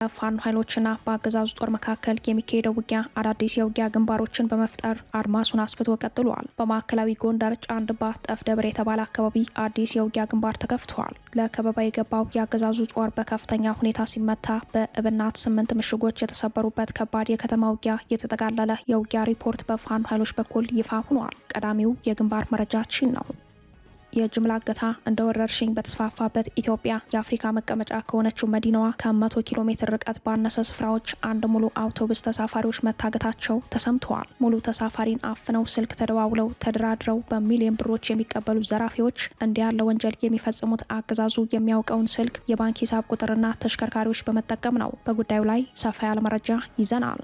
ፋኖ ኃይሎችና በአገዛዙ ጦር መካከል የሚካሄደው ውጊያ አዳዲስ የውጊያ ግንባሮችን በመፍጠር አድማሱን አስፍቶ ቀጥሏል። በማዕከላዊ ጎንደር ጫንድባ ጠፍ ደብር የተባለ አካባቢ አዲስ የውጊያ ግንባር ተከፍቷል። ለከበባ የገባው የአገዛዙ ጦር በከፍተኛ ሁኔታ ሲመታ በእብናት 8 ምሽጎች የተሰበሩበት ከባድ የከተማ ውጊያ የተጠቃለለ የውጊያ ሪፖርት በፋኖ ኃይሎች በኩል ይፋ ሆኗል። ቀዳሚው የግንባር መረጃችን ነው። የጅምላ እገታ እንደ ወረርሽኝ በተስፋፋበት ኢትዮጵያ የአፍሪካ መቀመጫ ከሆነችው መዲናዋ ከ100 ኪሎ ሜትር ርቀት ባነሰ ስፍራዎች አንድ ሙሉ አውቶቡስ ተሳፋሪዎች መታገታቸው ተሰምተዋል። ሙሉ ተሳፋሪን አፍነው ስልክ ተደዋውለው ተደራድረው በሚሊዮን ብሮች የሚቀበሉ ዘራፊዎች እንዲህ ያለ ወንጀል የሚፈጽሙት አገዛዙ የሚያውቀውን ስልክ፣ የባንክ ሂሳብ ቁጥርና ተሽከርካሪዎች በመጠቀም ነው። በጉዳዩ ላይ ሰፋ ያለ መረጃ ይዘናል።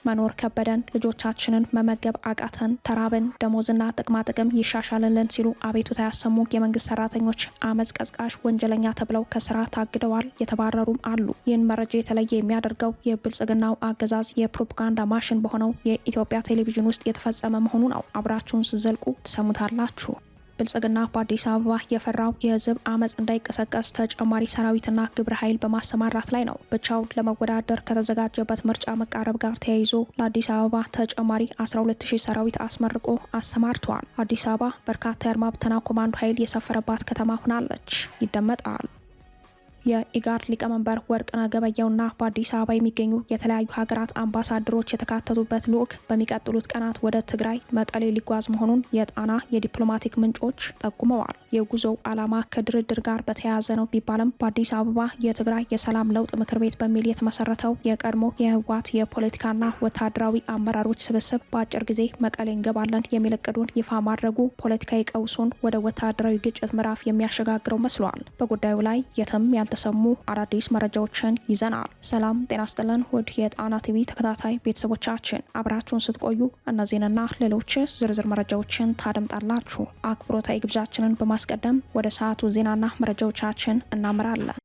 መኖር ከበደን፣ ልጆቻችንን መመገብ አቃተን፣ ተራብን፣ ደሞዝና ጥቅማ ጥቅም ይሻሻልልን ሲሉ አቤቱታ ያሰሙ የመንግስት ሰራተኞች አመጽ ቀስቃሽ ወንጀለኛ ተብለው ከስራ ታግደዋል፣ የተባረሩም አሉ። ይህን መረጃ የተለየ የሚያደርገው የብልጽግናው አገዛዝ የፕሮፓጋንዳ ማሽን በሆነው የኢትዮጵያ ቴሌቪዥን ውስጥ የተፈጸመ መሆኑ ነው። አብራችሁን ስዘልቁ ትሰሙታላችሁ። ብልጽግና በአዲስ አበባ የፈራው የህዝብ አመጽ እንዳይቀሰቀስ ተጨማሪ ሰራዊትና ግብረ ኃይል በማሰማራት ላይ ነው። ብቻውን ለመወዳደር ከተዘጋጀበት ምርጫ መቃረብ ጋር ተያይዞ ለአዲስ አበባ ተጨማሪ 12000 ሰራዊት አስመርቆ አሰማርተዋል። አዲስ አበባ በርካታ የአድማ ብተና ኮማንዶ ኃይል የሰፈረባት ከተማ ሆናለች። ይደመጣል። የኢጋድ ሊቀመንበር ወርቅነህ ገበየሁና በአዲስ አበባ የሚገኙ የተለያዩ ሀገራት አምባሳደሮች የተካተቱበት ልዑክ በሚቀጥሉት ቀናት ወደ ትግራይ መቀሌ ሊጓዝ መሆኑን የጣና የዲፕሎማቲክ ምንጮች ጠቁመዋል። የጉዞው ዓላማ ከድርድር ጋር በተያያዘ ነው ቢባልም በአዲስ አበባ የትግራይ የሰላም ለውጥ ምክር ቤት በሚል የተመሰረተው የቀድሞ የህወሓት የፖለቲካና ወታደራዊ አመራሮች ስብስብ በአጭር ጊዜ መቀሌ እንገባለን የሚል እቅዱን ይፋ ማድረጉ ፖለቲካዊ ቀውሱን ወደ ወታደራዊ ግጭት ምዕራፍ የሚያሸጋግረው መስሏል። በጉዳዩ ላይ የትም ተሰሙ አዳዲስ መረጃዎችን ይዘናል። ሰላም ጤና ይስጥልን ውድ የጣና ቲቪ ተከታታይ ቤተሰቦቻችን፣ አብራችሁን ስትቆዩ እነዚህንና ሌሎች ዝርዝር መረጃዎችን ታደምጣላችሁ። አክብሮታዊ ግብዣችንን በማስቀደም ወደ ሰዓቱ ዜናና መረጃዎቻችን እናምራለን።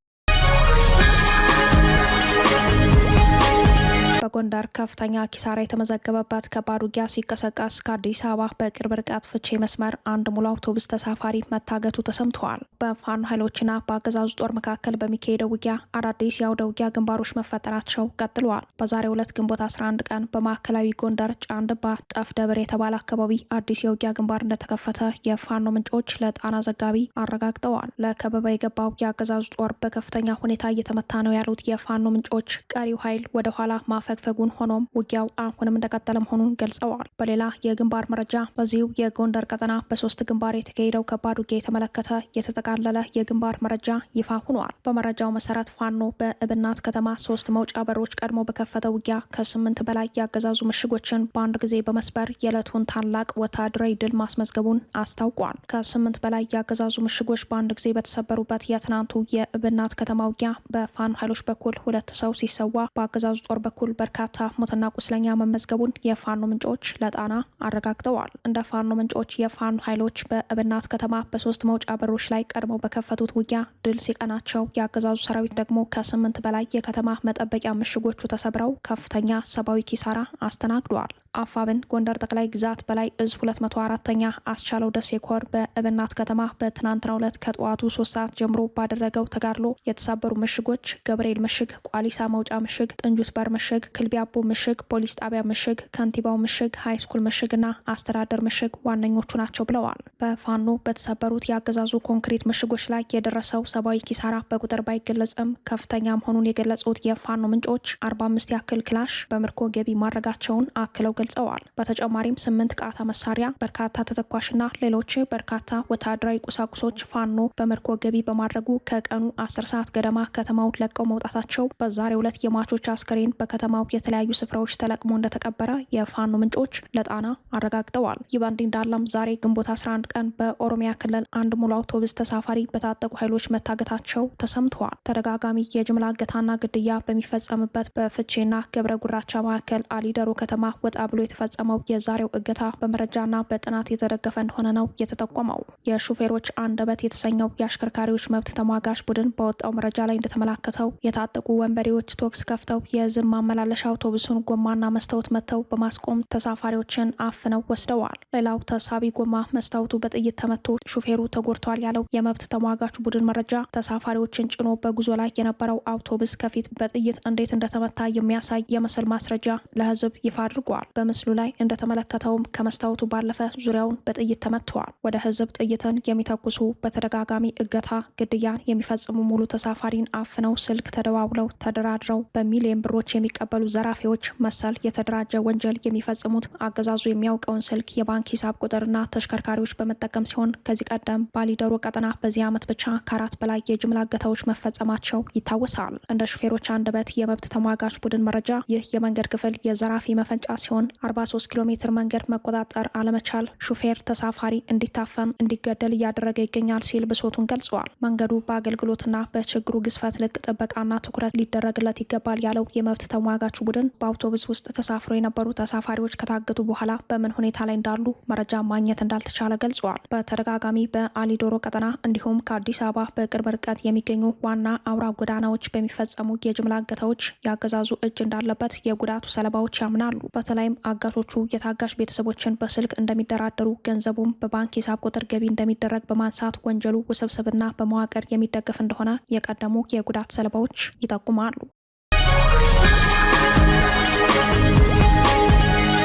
በጎንደር ከፍተኛ ኪሳራ የተመዘገበበት ከባድ ውጊያ ሲቀሰቀስ ከአዲስ አበባ በቅርብ ርቀት ፍቼ መስመር አንድ ሙሉ አውቶቡስ ተሳፋሪ መታገቱ ተሰምተዋል። በፋኖ ኃይሎችና በአገዛዙ ጦር መካከል በሚካሄደው ውጊያ አዳዲስ የአውደ ውጊያ ግንባሮች መፈጠራቸው ቀጥለዋል። በዛሬው ዕለት ግንቦት 11 ቀን በማዕከላዊ ጎንደር ጫንድባ ጠፍ ደብር የተባለ አካባቢ አዲስ የውጊያ ግንባር እንደተከፈተ የፋኖ ምንጮች ለጣና ዘጋቢ አረጋግጠዋል። ለከበባ የገባው የአገዛዙ ጦር በከፍተኛ ሁኔታ እየተመታ ነው ያሉት የፋኖ ምንጮች ቀሪው ኃይል ወደ ኋላ ፈግፈጉን ሆኖም ውጊያው አሁንም እንደቀጠለ መሆኑን ገልጸዋል። በሌላ የግንባር መረጃ በዚሁ የጎንደር ቀጠና በ3 ግንባር የተካሄደው ከባድ ውጊያ የተመለከተ የተጠቃለለ የግንባር መረጃ ይፋ ሆኗል። በመረጃው መሰረት ፋኖ በእብናት ከተማ 3 መውጫ በሮች ቀድሞ በከፈተው ውጊያ ከ8 በላይ ያገዛዙ ምሽጎችን በአንድ ጊዜ በመስበር የዕለቱን ታላቅ ወታደራዊ ድል ማስመዝገቡን አስታውቋል። ከ8 በላይ ያገዛዙ ምሽጎች በአንድ ጊዜ በተሰበሩበት የትናንቱ የእብናት ከተማ ውጊያ በፋኖ ኃይሎች በኩል 2 ሰው ሲሰዋ በአገዛዙ ጦር በኩል በርካታ ሞትና ቁስለኛ መመዝገቡን የፋኖ ምንጮች ለጣና አረጋግጠዋል። እንደ ፋኖ ምንጮች የፋኖ ኃይሎች በእብናት ከተማ በ3 መውጫ በሮች ላይ ቀድመው በከፈቱት ውጊያ ድል ሲቀናቸው የአገዛዙ ሰራዊት ደግሞ ከ8 በላይ የከተማ መጠበቂያ ምሽጎቹ ተሰብረው ከፍተኛ ሰብአዊ ኪሳራ አስተናግደዋል። አፋብን ጎንደር ጠቅላይ ግዛት በላይ እዝ 204ኛ አስቻለው ደሴ ኮር በእብናት ከተማ በትናንትናው ዕለት ከጠዋቱ 3 ሰዓት ጀምሮ ባደረገው ተጋድሎ የተሰበሩ ምሽጎች ገብርኤል ምሽግ፣ ቋሊሳ መውጫ ምሽግ፣ ጥንጁስ በር ምሽግ፣ ክልቢያቦ ምሽግ፣ ፖሊስ ጣቢያ ምሽግ፣ ከንቲባው ምሽግ፣ ሃይስኩል ምሽግና አስተዳደር ምሽግ ዋነኞቹ ናቸው ብለዋል። በፋኖ በተሰበሩት የአገዛዙ ኮንክሪት ምሽጎች ላይ የደረሰው ሰብአዊ ኪሳራ በቁጥር ባይገለጽም ከፍተኛ መሆኑን የገለጹት የፋኖ ምንጮች 45 ያክል ክላሽ በምርኮ ገቢ ማድረጋቸውን አክለው ገልጸዋል። በተጨማሪም 8 ቃታ መሳሪያ፣ በርካታ ተተኳሽና ሌሎች በርካታ ወታደራዊ ቁሳቁሶች ፋኖ በምርኮ ገቢ በማድረጉ ከቀኑ 10 ሰዓት ገደማ ከተማውን ለቀው መውጣታቸው በዛሬው ዕለት የሟቾች አስከሬን በከተማው የተለያዩ ስፍራዎች ተለቅሞ እንደተቀበረ የፋኖ ምንጮች ለጣና አረጋግጠዋል። ይህ በእንዲህ እንዳለም ዛሬ ግንቦት 11 ቀን በኦሮሚያ ክልል አንድ ሙሉ አውቶቡስ ተሳፋሪ በታጠቁ ኃይሎች መታገታቸው ተሰምተዋል። ተደጋጋሚ የጅምላ እገታና ግድያ በሚፈጸምበት በፍቼና ገብረ ጉራቻ መካከል አሊደሮ ከተማ ወጣ ብሎ የተፈጸመው የዛሬው እገታ በመረጃና በጥናት የተደገፈ እንደሆነ ነው የተጠቆመው። የሹፌሮች አንደበት የተሰኘው የአሽከርካሪዎች መብት ተሟጋች ቡድን በወጣው መረጃ ላይ እንደተመላከተው የታጠቁ ወንበዴዎች ቶክስ ከፍተው የህዝብ ማመላለሻ በመነሻ አውቶቡሱን ጎማና መስታወት መተው በማስቆም ተሳፋሪዎችን አፍነው ወስደዋል። ሌላው ተሳቢ ጎማ መስታወቱ በጥይት ተመቶ ሹፌሩ ተጎድቷል ያለው የመብት ተሟጋቹ ቡድን መረጃ ተሳፋሪዎችን ጭኖ በጉዞ ላይ የነበረው አውቶቡስ ከፊት በጥይት እንዴት እንደተመታ የሚያሳይ የምስል ማስረጃ ለህዝብ ይፋ አድርጓል። በምስሉ ላይ እንደተመለከተውም ከመስታወቱ ባለፈ ዙሪያውን በጥይት ተመትተዋል። ወደ ህዝብ ጥይትን የሚተኩሱ በተደጋጋሚ እገታ፣ ግድያን የሚፈጽሙ ሙሉ ተሳፋሪን አፍነው ስልክ ተደዋውለው ተደራድረው በሚሊዮን ብሮች የሚቀበሉ ዘራፊዎች መሰል የተደራጀ ወንጀል የሚፈጽሙት አገዛዙ የሚያውቀውን ስልክ፣ የባንክ ሂሳብ ቁጥርና ተሽከርካሪዎች በመጠቀም ሲሆን ከዚህ ቀደም ባሊዶሮ ቀጠና በዚህ ዓመት ብቻ ከ4 በላይ የጅምላ እገታዎች መፈጸማቸው ይታወሳል። እንደ ሹፌሮች አንደበት የመብት ተሟጋች ቡድን መረጃ ይህ የመንገድ ክፍል የዘራፊ መፈንጫ ሲሆን 43 ኪሎ ሜትር መንገድ መቆጣጠር አለመቻል ሹፌር ተሳፋሪ እንዲታፈን እንዲገደል እያደረገ ይገኛል ሲል ብሶቱን ገልጸዋል። መንገዱ በአገልግሎትና በችግሩ ግዝፈት ልክ ጥበቃና ትኩረት ሊደረግለት ይገባል ያለው የመብት ተሟጋቹ ቡድን በአውቶቡስ ውስጥ ተሳፍሮ የነበሩ ተሳፋሪዎች ከታገቱ በኋላ በምን ሁኔታ ላይ እንዳሉ መረጃ ማግኘት እንዳልተቻለ ገልጸዋል። በተደጋጋሚ በአሊዶሮ ቀጠና እንዲሁም ከአዲስ አበባ በቅርብ ርቀት የሚገኙ ዋና አውራ ጎዳናዎች በሚፈጸሙ የጅምላ እገታዎች የአገዛዙ እጅ እንዳለበት የጉዳቱ ሰለባዎች ያምናሉ። በተለይም አጋቾቹ የታጋሽ ቤተሰቦችን በስልክ እንደሚደራደሩ፣ ገንዘቡም በባንክ ሂሳብ ቁጥር ገቢ እንደሚደረግ በማንሳት ወንጀሉ ውስብስብና በመዋቅር የሚደገፍ እንደሆነ የቀደሙ የጉዳት ሰለባዎች ይጠቁማሉ።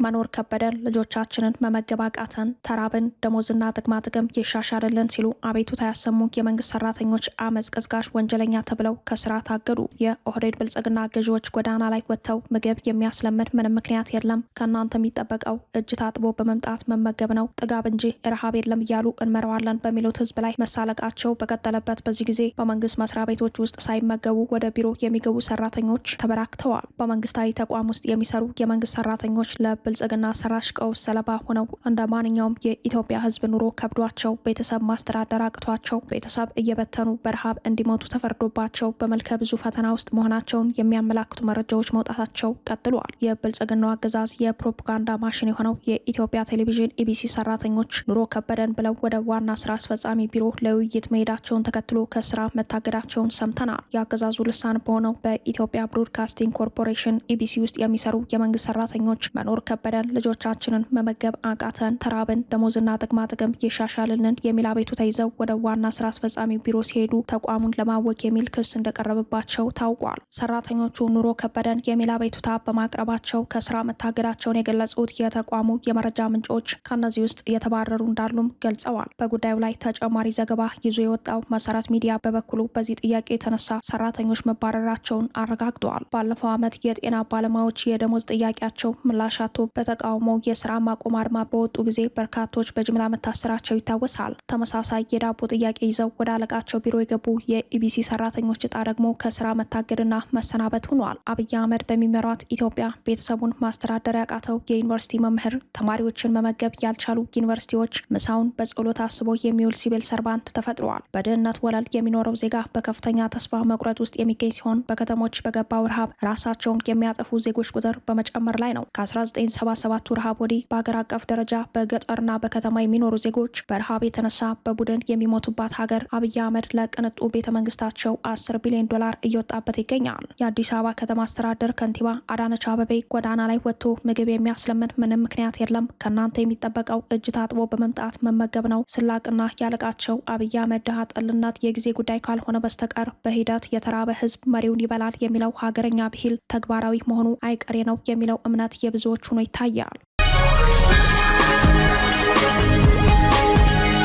መኖር ከበደን፣ ልጆቻችንን መመገብ አቃተን፣ ተራብን፣ ደሞዝና ጥቅማ ጥቅም ይሻሻልልን ሲሉ አቤቱታ ያሰሙ የመንግስት ሰራተኞች አመጽ ቀስቃሽ ወንጀለኛ ተብለው ከስራ ታገዱ። የኦህዴድ ብልጽግና ገዢዎች ጎዳና ላይ ወጥተው ምግብ የሚያስለምድ ምንም ምክንያት የለም፣ ከእናንተ የሚጠበቀው እጅ ታጥቦ በመምጣት መመገብ ነው፣ ጥጋብ እንጂ ረሃብ የለም እያሉ እንመረዋለን በሚሉት ህዝብ ላይ መሳለቃቸው በቀጠለበት በዚህ ጊዜ በመንግስት መስሪያ ቤቶች ውስጥ ሳይመገቡ ወደ ቢሮ የሚገቡ ሰራተኞች ተበራክተዋል። በመንግስታዊ ተቋም ውስጥ የሚሰሩ የመንግስት ሰራተኞች ብልጽግና ሰራሽ ቀውስ ሰለባ ሆነው እንደ ማንኛውም የኢትዮጵያ ህዝብ ኑሮ ከብዷቸው ቤተሰብ ማስተዳደር አቅቷቸው ቤተሰብ እየበተኑ በረሃብ እንዲሞቱ ተፈርዶባቸው በመልከ ብዙ ፈተና ውስጥ መሆናቸውን የሚያመላክቱ መረጃዎች መውጣታቸው ቀጥሏል። የብልጽግናው አገዛዝ የፕሮፓጋንዳ ማሽን የሆነው የኢትዮጵያ ቴሌቪዥን ኢቢሲ ሰራተኞች ኑሮ ከበደን ብለው ወደ ዋና ስራ አስፈጻሚ ቢሮ ለውይይት መሄዳቸውን ተከትሎ ከስራ መታገዳቸውን ሰምተናል። የአገዛዙ ልሳን በሆነው በኢትዮጵያ ብሮድካስቲንግ ኮርፖሬሽን ኢቢሲ ውስጥ የሚሰሩ የመንግስት ሰራተኞች መኖር ከበደን፣ ልጆቻችንን መመገብ አቃተን፣ ተራብን፣ ደሞዝና ጥቅማ ጥቅም ይሻሻልልን የሚል አቤቱታ ይዘው ወደ ዋና ስራ አስፈጻሚ ቢሮ ሲሄዱ ተቋሙን ለማወክ የሚል ክስ እንደቀረበባቸው ታውቋል። ሰራተኞቹ ኑሮ ከበደን የሚል አቤቱታ በማቅረባቸው ከስራ መታገዳቸውን የገለጹት የተቋሙ የመረጃ ምንጮች ከነዚህ ውስጥ የተባረሩ እንዳሉም ገልጸዋል። በጉዳዩ ላይ ተጨማሪ ዘገባ ይዞ የወጣው መሰረት ሚዲያ በበኩሉ በዚህ ጥያቄ የተነሳ ሰራተኞች መባረራቸውን አረጋግጠዋል። ባለፈው ዓመት የጤና ባለሙያዎች የደሞዝ ጥያቄያቸው ምላሽ አቶ በተቃውሞ የስራ ማቆም አድማ በወጡ ጊዜ በርካቶች በጅምላ መታሰራቸው ይታወሳል። ተመሳሳይ የዳቦ ጥያቄ ይዘው ወደ አለቃቸው ቢሮ የገቡ የኢቢሲ ሰራተኞች እጣ ደግሞ ከስራ መታገድና መሰናበት ሆኗል። አብይ አህመድ በሚመሯት ኢትዮጵያ ቤተሰቡን ማስተዳደር ያቃተው የዩኒቨርሲቲ መምህር፣ ተማሪዎችን መመገብ ያልቻሉ ዩኒቨርሲቲዎች፣ ምሳውን በጸሎት አስቦ የሚውል ሲቪል ሰርቫንት ተፈጥረዋል። በድህነት ወለል የሚኖረው ዜጋ በከፍተኛ ተስፋ መቁረጥ ውስጥ የሚገኝ ሲሆን በከተሞች በገባው ረሃብ ራሳቸውን የሚያጠፉ ዜጎች ቁጥር በመጨመር ላይ ነው። ከ1977 ረሃብ ወዲህ በሀገር አቀፍ ደረጃ በገጠርና በከተማ የሚኖሩ ዜጎች በረሃብ የተነሳ በቡድን የሚሞቱባት ሀገር አብይ አህመድ ለቅንጡ ቤተመንግስታቸው 10 ቢሊዮን ዶላር እየወጣበት ይገኛል። የአዲስ አበባ ከተማ አስተዳደር ከንቲባ አዳነች አቤቤ ጎዳና ላይ ወጥቶ ምግብ የሚያስለምን ምንም ምክንያት የለም፣ ከእናንተ የሚጠበቀው እጅ ታጥቦ በመምጣት መመገብ ነው፣ ስላቅና ያለቃቸው አብይ አህመድ ድሃ ጠልነት የጊዜ ጉዳይ ካልሆነ በስተቀር በሂደት የተራበ ህዝብ መሪውን ይበላል የሚለው ሀገረኛ ብሂል ተግባራዊ መሆኑ አይቀሬ ነው የሚለው እምነት የብዙዎች ሆኖ ይታያል።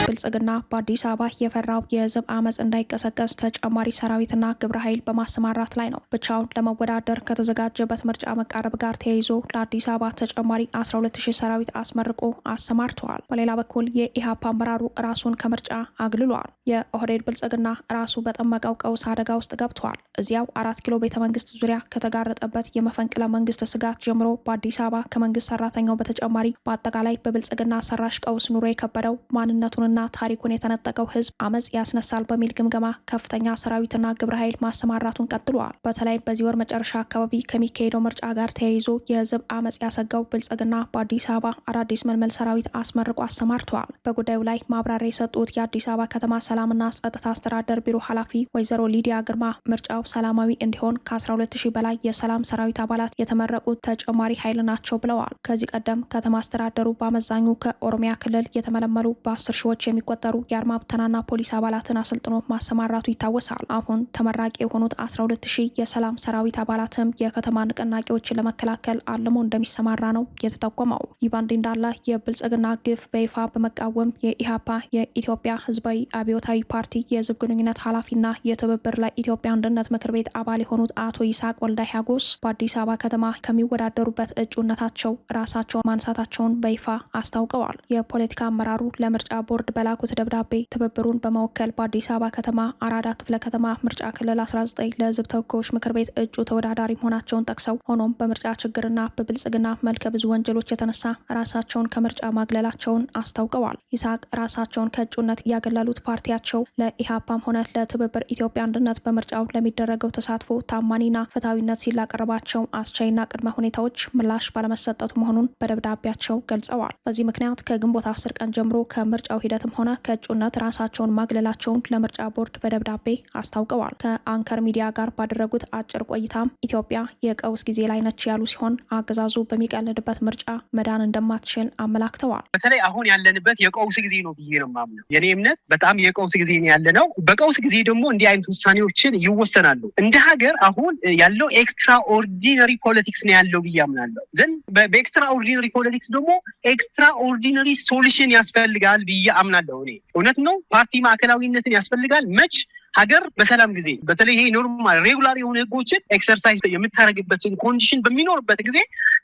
ብልጽግና በአዲስ አበባ የፈራው የህዝብ አመጽ እንዳይቀሰቀስ ተጨማሪ ሰራዊትና ግብረ ኃይል በማሰማራት ላይ ነው። ብቻውን ለመወዳደር ከተዘጋጀበት ምርጫ መቃረብ ጋር ተያይዞ ለአዲስ አበባ ተጨማሪ 12000 ሰራዊት አስመርቆ አሰማርተዋል። በሌላ በኩል የኢሃፓ አመራሩ ራሱን ከምርጫ አግልሏል። የኦህዴድ ብልጽግና ራሱ በጠመቀው ቀውስ አደጋ ውስጥ ገብቷል። እዚያው 4 ኪሎ ቤተመንግስት ዙሪያ ከተጋረጠበት የመፈንቅለ መንግስት ስጋት ጀምሮ በአዲስ አበባ ከመንግስት ሰራተኛው በተጨማሪ በአጠቃላይ በብልጽግና ሰራሽ ቀውስ ኑሮ የከበደው ማንነቱንና ባህልና ታሪኩን የተነጠቀው ህዝብ አመጽ ያስነሳል በሚል ግምገማ ከፍተኛ ሰራዊትና ግብረ ኃይል ማሰማራቱን ቀጥሏል። በተለይ በዚህ ወር መጨረሻ አካባቢ ከሚካሄደው ምርጫ ጋር ተያይዞ የህዝብ አመጽ ያሰጋው ብልጽግና በአዲስ አበባ አዳዲስ መልመል ሰራዊት አስመርቆ አሰማርተዋል። በጉዳዩ ላይ ማብራሪያ የሰጡት የአዲስ አበባ ከተማ ሰላምና ጸጥታ አስተዳደር ቢሮ ኃላፊ ወይዘሮ ሊዲያ ግርማ ምርጫው ሰላማዊ እንዲሆን ከ12000 በላይ የሰላም ሰራዊት አባላት የተመረቁት ተጨማሪ ኃይል ናቸው ብለዋል። ከዚህ ቀደም ከተማ አስተዳደሩ በአመዛኙ ከኦሮሚያ ክልል የተመለመሉ በ10 ሺዎች የሚቆጠሩ የአድማ ብተናና ፖሊስ አባላትን አሰልጥኖ ማሰማራቱ ይታወሳል። አሁን ተመራቂ የሆኑት 12000 የሰላም ሰራዊት አባላትም የከተማ ንቅናቄዎችን ለመከላከል አልሞ እንደሚሰማራ ነው የተጠቆመው። ይህ በእንዲህ እንዳለ የብልጽግና ግፍ በይፋ በመቃወም የኢሃፓ የኢትዮጵያ ህዝባዊ አብዮታዊ ፓርቲ የህዝብ ግንኙነት ኃላፊና የትብብር ለኢትዮጵያ አንድነት ምክር ቤት አባል የሆኑት አቶ ይስሐቅ ወልደ ሀጎስ በአዲስ አበባ ከተማ ከሚወዳደሩበት እጩነታቸው ራሳቸውን ማንሳታቸውን በይፋ አስታውቀዋል። የፖለቲካ አመራሩ ለምርጫ ቦርድ በላኩት ደብዳቤ ትብብሩን በመወከል በአዲስ አበባ ከተማ አራዳ ክፍለ ከተማ ምርጫ ክልል 19 ለህዝብ ተወካዮች ምክር ቤት እጩ ተወዳዳሪ መሆናቸውን ጠቅሰው ሆኖም በምርጫ ችግርና በብልጽግና መልከ ብዙ ወንጀሎች የተነሳ ራሳቸውን ከምርጫ ማግለላቸውን አስታውቀዋል። ይስሐቅ ራሳቸውን ከእጩነት ያገለሉት ፓርቲያቸው ለኢሃፓም ሆነ ለትብብር ኢትዮጵያ አንድነት በምርጫው ለሚደረገው ተሳትፎ ታማኒና ፍትሐዊነት ሲል ላቀረባቸው አስቻይና ቅድመ ሁኔታዎች ምላሽ ባለመሰጠቱ መሆኑን በደብዳቤያቸው ገልጸዋል። በዚህ ምክንያት ከግንቦት 10 ቀን ጀምሮ ከምርጫው ሂደትም ሆነ ከእጩነት ራሳቸውን ማግለላቸውን ለምርጫ ቦርድ በደብዳቤ አስታውቀዋል። ከአንከር ሚዲያ ጋር ባደረጉት አጭር ቆይታም ኢትዮጵያ የቀውስ ጊዜ ላይ ነች ያሉ ሲሆን አገዛዙ በሚቀልድበት ምርጫ መዳን እንደማትችል አመላክተዋል። በተለይ አሁን ያለንበት የቀውስ ጊዜ ነው ብዬ ነው የማምነው። የኔ እምነት በጣም የቀውስ ጊዜ ያለ ነው። በቀውስ ጊዜ ደግሞ እንዲህ አይነት ውሳኔዎችን ይወሰናሉ። እንደ ሀገር አሁን ያለው ኤክስትራ ኦርዲነሪ ፖለቲክስ ነው ያለው ብዬ አምናለሁ። ዘንድ በኤክስትራ ኦርዲነሪ ፖለቲክስ ደግሞ ኤክስትራ ኦርዲነሪ ሶሉሽን ያስፈልጋል ብዬ አምናለሁ። እኔ እውነት ነው ፓርቲ ማዕከላዊነትን ያስፈልጋል። መች ሀገር በሰላም ጊዜ በተለይ ይሄ ኖርማል ሬጉላር የሆኑ ህጎችን ኤክሰርሳይዝ የምታደርግበትን ኮንዲሽን በሚኖርበት ጊዜ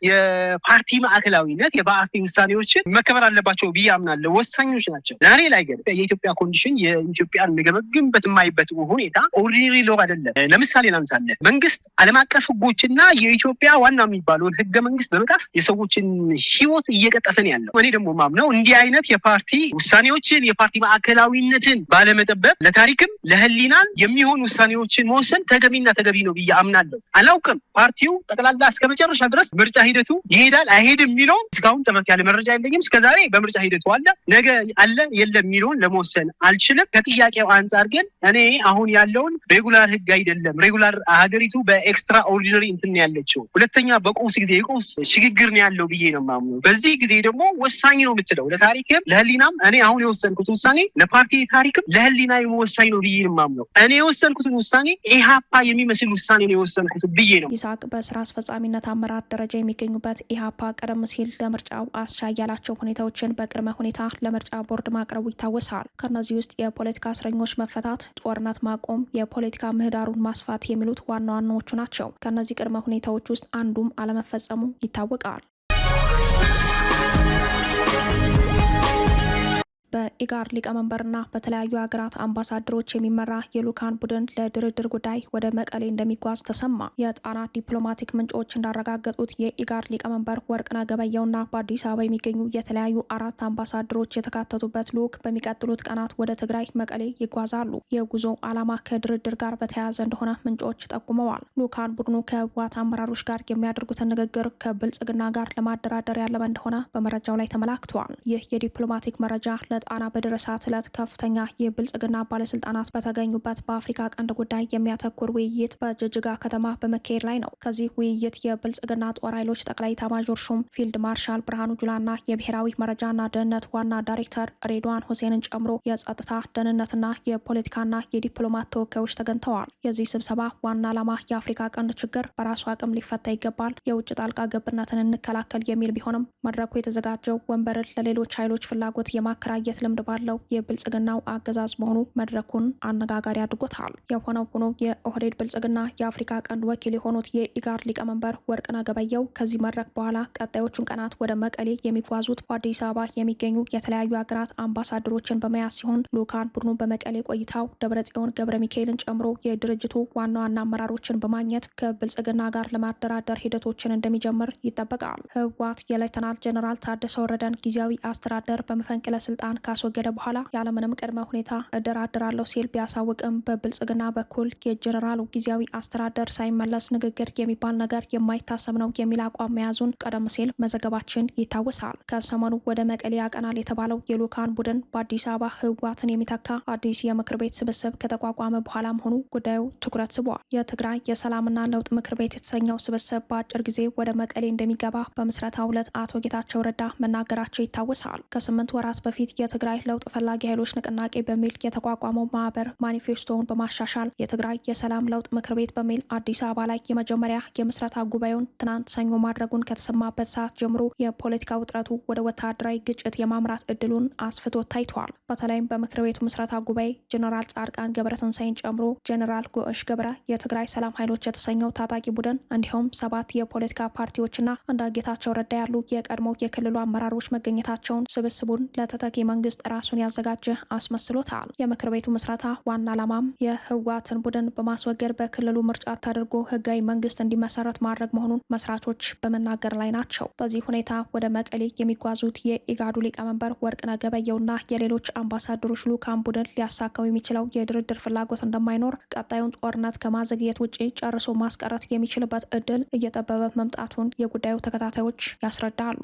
የፓርቲ ማዕከላዊነት የፓርቲ ውሳኔዎችን መከበር አለባቸው ብዬ አምናለሁ። ወሳኞች ናቸው። ዛሬ ላይ ግን የኢትዮጵያ ኮንዲሽን የኢትዮጵያን የሚገመግምበት የማይበት ሁኔታ ኦርዲነሪ ሎ አይደለም። ለምሳሌ ላንሳለን። መንግስት ዓለም አቀፍ ህጎችና የኢትዮጵያ ዋና የሚባለውን ህገ መንግስት በመጣስ የሰዎችን ህይወት እየቀጠፈን ያለው። እኔ ደግሞ ማምነው እንዲህ አይነት የፓርቲ ውሳኔዎችን የፓርቲ ማዕከላዊነትን ባለመጠበቅ ለታሪክም ለህሊናን የሚሆን ውሳኔዎችን መወሰን ተገቢና ተገቢ ነው ብዬ አምናለሁ። አላውቅም ፓርቲው ጠቅላላ እስከ መጨረሻ ድረስ ምርጫ ሂደቱ ይሄዳል አይሄድም የሚለው እስካሁን ጥረት ያለ መረጃ የለኝም። እስከዛሬ በምርጫ ሂደቱ አለ ነገ አለ የለም የሚለውን ለመወሰን አልችልም። ከጥያቄው አንጻር ግን እኔ አሁን ያለውን ሬጉላር ህግ አይደለም ሬጉላር ሀገሪቱ በኤክስትራ ኦርዲነሪ እንትን ያለችው። ሁለተኛ በቀውስ ጊዜ የቀውስ ሽግግር ነው ያለው ብዬ ነው የማምነው። በዚህ ጊዜ ደግሞ ወሳኝ ነው የምትለው ለታሪክም ለህሊናም እኔ አሁን የወሰንኩት ውሳኔ ለፓርቲ ታሪክም ለህሊና ወሳኝ ነው ብዬ ነው የማምነው። እኔ የወሰንኩትን ውሳኔ ኢሃፓ የሚመስል ውሳኔ ነው የወሰንኩት ብዬ ነው። ይስሐቅ በስራ አስፈጻሚነት አመራር ደረጃ የሚገኙበት ኢሃፓ ቀደም ሲል ለምርጫው አስቻይ ያላቸው ሁኔታዎችን በቅድመ ሁኔታ ለምርጫ ቦርድ ማቅረቡ ይታወሳል። ከነዚህ ውስጥ የፖለቲካ እስረኞች መፈታት፣ ጦርነት ማቆም፣ የፖለቲካ ምህዳሩን ማስፋት የሚሉት ዋና ዋናዎቹ ናቸው። ከነዚህ ቅድመ ሁኔታዎች ውስጥ አንዱም አለመፈጸሙ ይታወቃል። በኢጋድ ሊቀመንበርና በተለያዩ ሀገራት አምባሳደሮች የሚመራ የልኡካን ቡድን ለድርድር ጉዳይ ወደ መቀሌ እንደሚጓዝ ተሰማ። የጣና ዲፕሎማቲክ ምንጮች እንዳረጋገጡት የኢጋድ ሊቀመንበር ወርቅነህ ገበየሁና በአዲስ አበባ የሚገኙ የተለያዩ 4 አምባሳደሮች የተካተቱበት ልኡክ በሚቀጥሉት ቀናት ወደ ትግራይ መቀሌ ይጓዛሉ። የጉዞ ዓላማ ከድርድር ጋር በተያያዘ እንደሆነ ምንጮች ጠቁመዋል። ልኡካን ቡድኑ ከህወሓት አመራሮች ጋር የሚያደርጉትን ንግግር ከብልጽግና ጋር ለማደራደር ያለመ እንደሆነ በመረጃው ላይ ተመላክቷል። ይህ የዲፕሎማቲክ መረጃ ጣና በደረሳት ዕለት ከፍተኛ የብልጽግና ባለስልጣናት በተገኙበት በአፍሪካ ቀንድ ጉዳይ የሚያተኩር ውይይት በጅጅጋ ከተማ በመካሄድ ላይ ነው። ከዚህ ውይይት የብልጽግና ጦር ኃይሎች ጠቅላይ ኤታማዦር ሹም ፊልድ ማርሻል ብርሃኑ ጁላና የብሔራዊ መረጃና ደህንነት ዋና ዳይሬክተር ሬድዋን ሁሴንን ጨምሮ የጸጥታ ደህንነትና የፖለቲካና የዲፕሎማት ተወካዮች ተገኝተዋል። የዚህ ስብሰባ ዋና ዓላማ የአፍሪካ ቀንድ ችግር በራሱ አቅም ሊፈታ ይገባል፣ የውጭ ጣልቃ ገብነትን እንከላከል የሚል ቢሆንም መድረኩ የተዘጋጀው ወንበርን ለሌሎች ኃይሎች ፍላጎት የማከራየት ልምድ ባለው የብልጽግናው አገዛዝ መሆኑ መድረኩን አነጋጋሪ አድርጎታል። የሆነው ሆኖ የኦህዴድ ብልጽግና የአፍሪካ ቀንድ ወኪል የሆኑት የኢጋድ ሊቀመንበር ወርቅነህ ገበየሁ ከዚህ መድረክ በኋላ ቀጣዮቹን ቀናት ወደ መቀሌ የሚጓዙት በአዲስ አበባ የሚገኙ የተለያዩ ሀገራት አምባሳደሮችን በመያዝ ሲሆን ልኡካን ቡድኑ በመቀሌ ቆይታው ደብረጽዮን ገብረ ሚካኤልን ጨምሮ የድርጅቱ ዋና ዋና አመራሮችን በማግኘት ከብልጽግና ጋር ለማደራደር ሂደቶችን እንደሚጀምር ይጠበቃል። ህወሓት የሌተናል ጀነራል ታደሰ ወረደን ጊዜያዊ አስተዳደር በመፈንቅለ ስልጣን ካስወገደ በኋላ ያለምንም ቅድመ ሁኔታ እደራደራለሁ ሲል ቢያሳውቅም በብልጽግና በኩል የጀነራሉ ጊዜያዊ አስተዳደር ሳይመለስ ንግግር የሚባል ነገር የማይታሰብ ነው የሚል አቋም መያዙን ቀደም ሲል መዘገባችን ይታወሳል። ከሰሞኑ ወደ መቀሌ ያቀናል የተባለው የልዑካን ቡድን በአዲስ አበባ ህወሓትን የሚተካ አዲስ የምክር ቤት ስብስብ ከተቋቋመ በኋላ መሆኑ ጉዳዩ ትኩረት ስቧል። የትግራይ የሰላምና ለውጥ ምክር ቤት የተሰኘው ስብስብ በአጭር ጊዜ ወደ መቀሌ እንደሚገባ በምስረታው ዕለት አቶ ጌታቸው ረዳ መናገራቸው ይታወሳል። ከ8 ወራት በፊት የትግራይ ለውጥ ፈላጊ ኃይሎች ንቅናቄ በሚል የተቋቋመው ማህበር ማኒፌስቶውን በማሻሻል የትግራይ የሰላም ለውጥ ምክር ቤት በሚል አዲስ አበባ ላይ የመጀመሪያ የምስረታ ጉባኤውን ትናንት ሰኞ ማድረጉን ከተሰማበት ሰዓት ጀምሮ የፖለቲካ ውጥረቱ ወደ ወታደራዊ ግጭት የማምራት እድሉን አስፍቶ ታይቷል። በተለይም በምክር ቤቱ ምስረታ ጉባኤ ጀነራል ጻድቃን ገብረትንሳኤን ጨምሮ ጀነራል ጎሽ ገብረ የትግራይ ሰላም ኃይሎች የተሰኘው ታጣቂ ቡድን እንዲሁም 7 የፖለቲካ ፓርቲዎችና እንደ ጌታቸው ረዳ ያሉ የቀድሞ የክልሉ አመራሮች መገኘታቸውን ስብስቡን ለተተኪ መንግስት ራሱን ያዘጋጀ አስመስሎታል። የምክር ቤቱ ምስረታ ዋና ዓላማም የህወሓትን ቡድን በማስወገድ በክልሉ ምርጫ ተደርጎ ህጋዊ መንግስት እንዲመሰረት ማድረግ መሆኑን መስራቾች በመናገር ላይ ናቸው። በዚህ ሁኔታ ወደ መቀሌ የሚጓዙት የኢጋዱ ሊቀመንበር ወርቅነህ ገበየሁና የሌሎች አምባሳደሮች ልዑካን ቡድን ሊያሳካው የሚችለው የድርድር ፍላጎት እንደማይኖር ቀጣዩን ጦርነት ከማዘግየት ውጪ ጨርሶ ማስቀረት የሚችልበት እድል እየጠበበ መምጣቱን የጉዳዩ ተከታታዮች ያስረዳሉ።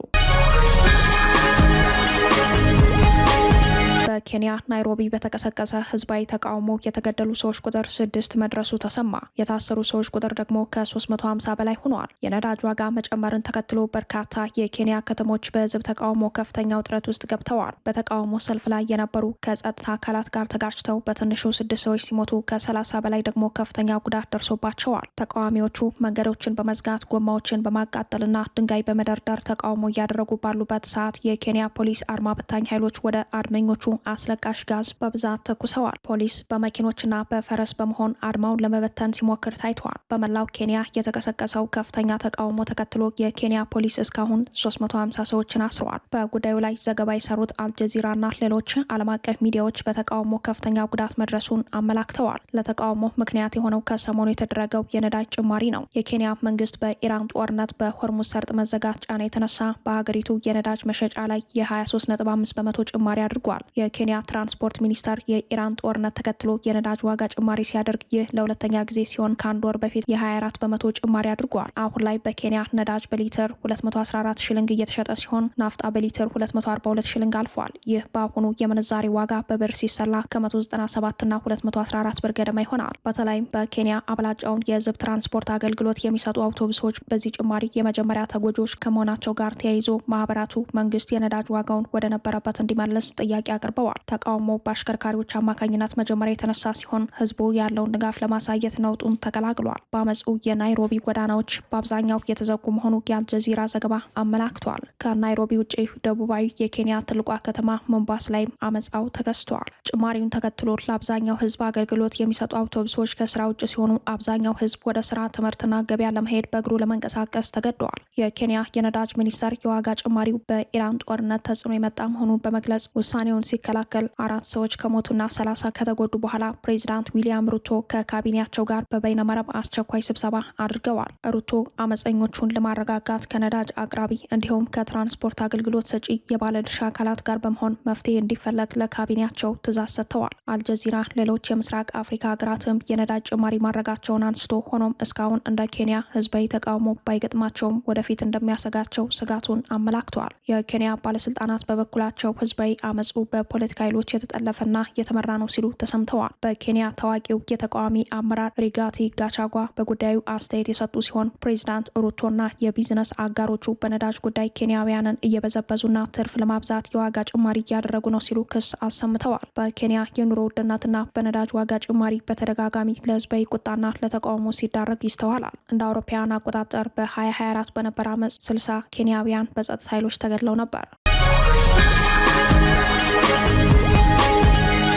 በኬንያ ናይሮቢ በተቀሰቀሰ ህዝባዊ ተቃውሞ የተገደሉ ሰዎች ቁጥር 6 መድረሱ ተሰማ። የታሰሩ ሰዎች ቁጥር ደግሞ ከ350 በላይ ሆኗል። የነዳጅ ዋጋ መጨመርን ተከትሎ በርካታ የኬንያ ከተሞች በህዝብ ተቃውሞ ከፍተኛ ውጥረት ውስጥ ገብተዋል። በተቃውሞ ሰልፍ ላይ የነበሩ ከጸጥታ አካላት ጋር ተጋጭተው በትንሹ 6 ሰዎች ሲሞቱ ከ30 በላይ ደግሞ ከፍተኛ ጉዳት ደርሶባቸዋል። ተቃዋሚዎቹ መንገዶችን በመዝጋት ጎማዎችን በማቃጠልና ድንጋይ በመደርደር ተቃውሞ እያደረጉ ባሉበት ሰዓት የኬንያ ፖሊስ አድማ በታኝ ኃይሎች ወደ አድመኞቹ አስለቃሽ ጋዝ በብዛት ተኩሰዋል። ፖሊስ በመኪኖችና በፈረስ በመሆን አድማውን ለመበተን ሲሞክር ታይቷል። በመላው ኬንያ የተቀሰቀሰው ከፍተኛ ተቃውሞ ተከትሎ የኬንያ ፖሊስ እስካሁን 350 ሰዎችን አስረዋል። በጉዳዩ ላይ ዘገባ የሰሩት አልጀዚራና ሌሎች ዓለም አቀፍ ሚዲያዎች በተቃውሞ ከፍተኛ ጉዳት መድረሱን አመላክተዋል። ለተቃውሞ ምክንያት የሆነው ከሰሞኑ የተደረገው የነዳጅ ጭማሪ ነው። የኬንያ መንግስት በኢራን ጦርነት በሆርሙዝ ሰርጥ መዘጋት ጫና የተነሳ በሀገሪቱ የነዳጅ መሸጫ ላይ የ23.5 በመቶ ጭማሪ አድርጓል። የኬንያ ትራንስፖርት ሚኒስቴር የኢራን ጦርነት ተከትሎ የነዳጅ ዋጋ ጭማሪ ሲያደርግ ይህ ለሁለተኛ ጊዜ ሲሆን ከአንድ ወር በፊት የ24 በመቶ ጭማሪ አድርጓል። አሁን ላይ በኬንያ ነዳጅ በሊትር 214 ሽልንግ እየተሸጠ ሲሆን ናፍጣ በሊትር 242 ሽልንግ አልፏል። ይህ በአሁኑ የምንዛሬ ዋጋ በብር ሲሰላ ከ197 እና 214 ብር ገደማ ይሆናል። በተለይም በኬንያ አብላጫውን የህዝብ ትራንስፖርት አገልግሎት የሚሰጡ አውቶቡሶች በዚህ ጭማሪ የመጀመሪያ ተጎጂዎች ከመሆናቸው ጋር ተያይዞ ማህበራቱ መንግስት የነዳጅ ዋጋውን ወደ ነበረበት እንዲመለስ ጥያቄ አቅርበዋል። ተቃውሞ በአሽከርካሪዎች አማካኝነት መጀመሪያ የተነሳ ሲሆን ህዝቡ ያለውን ድጋፍ ለማሳየት ነውጡን ተቀላቅሏል። በአመፁ የናይሮቢ ጎዳናዎች በአብዛኛው የተዘጉ መሆኑ የአልጀዚራ ዘገባ አመላክቷል። ከናይሮቢ ውጭ ደቡባዊ የኬንያ ትልቋ ከተማ ሞምባሳ ላይ አመፃው ተከስቷል። ጭማሪውን ተከትሎ ለአብዛኛው ህዝብ አገልግሎት የሚሰጡ አውቶቡሶች ከስራ ውጭ ሲሆኑ አብዛኛው ህዝብ ወደ ስራ፣ ትምህርትና ገበያ ለመሄድ በእግሩ ለመንቀሳቀስ ተገደዋል። የኬንያ የነዳጅ ሚኒስቴር የዋጋ ጭማሪው በኢራን ጦርነት ተጽዕኖ የመጣ መሆኑን በመግለጽ ውሳኔውን ሲከላከል 4 ሰዎች ከሞቱና 30 ከተጎዱ በኋላ ፕሬዚዳንት ዊሊያም ሩቶ ከካቢኔያቸው ጋር በበይነመረብ አስቸኳይ ስብሰባ አድርገዋል። ሩቶ አመፀኞቹን ለማረጋጋት ከነዳጅ አቅራቢ እንዲሁም ከትራንስፖርት አገልግሎት ሰጪ የባለድርሻ አካላት ጋር በመሆን መፍትሄ እንዲፈለግ ለካቢኔያቸው ትዕዛዝ ሰጥተዋል። አልጀዚራ ሌሎች የምስራቅ አፍሪካ ሀገራትም የነዳጅ ጭማሪ ማድረጋቸውን አንስቶ ሆኖም እስካሁን እንደ ኬንያ ህዝባዊ ተቃውሞ ባይገጥማቸውም ወደፊት እንደሚያሰጋቸው ስጋቱን አመላክተዋል። የኬንያ ባለስልጣናት በበኩላቸው ህዝባዊ አመፁ በፖለቲካ ኃይሎች የተጠለፈና የተመራ ነው ሲሉ ተሰምተዋል። በኬንያ ታዋቂው የተቃዋሚ አመራር ሪጋቲ ጋቻጓ በጉዳዩ አስተያየት የሰጡ ሲሆን ፕሬዚዳንት ሩቶና የቢዝነስ አጋሮቹ በነዳጅ ጉዳይ ኬንያውያንን እየበዘበዙና ትርፍ ለማብዛት የዋጋ ጭማሪ እያደረጉ ነው ሲሉ ክስ አሰምተዋል። በኬንያ የኑሮ ውድነትና በነዳጅ ዋጋ ጭማሪ በተደጋጋሚ ለህዝባዊ ቁጣና ለተቃውሞ ሲዳረግ ይስተዋላል። እንደ አውሮፓውያን አቆጣጠር በ2024 በነበረ አመፅ 60 ኬንያውያን በጸጥታ ኃይሎች ተገድለው ነበር።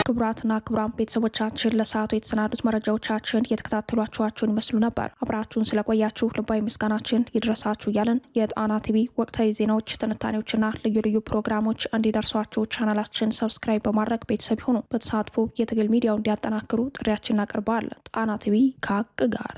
ክቡራትና ክቡራን ቤተሰቦቻችን ለሰዓቱ የተሰናዱት መረጃዎቻችን የተከታተሏችኋችሁን ይመስሉ ነበር። አብራችሁን ስለቆያችሁ ልባዊ ምስጋናችን ይድረሳችሁ እያለን የጣና ቲቪ ወቅታዊ ዜናዎች፣ ትንታኔዎችና ልዩ ልዩ ፕሮግራሞች እንዲደርሷችሁ ቻናላችን ሰብስክራይብ በማድረግ ቤተሰብ ይሁኑ። በተሳትፎ የትግል ሚዲያው እንዲያጠናክሩ ጥሪያችን እናቀርባለን። ጣና ቲቪ ከሀቅ ጋር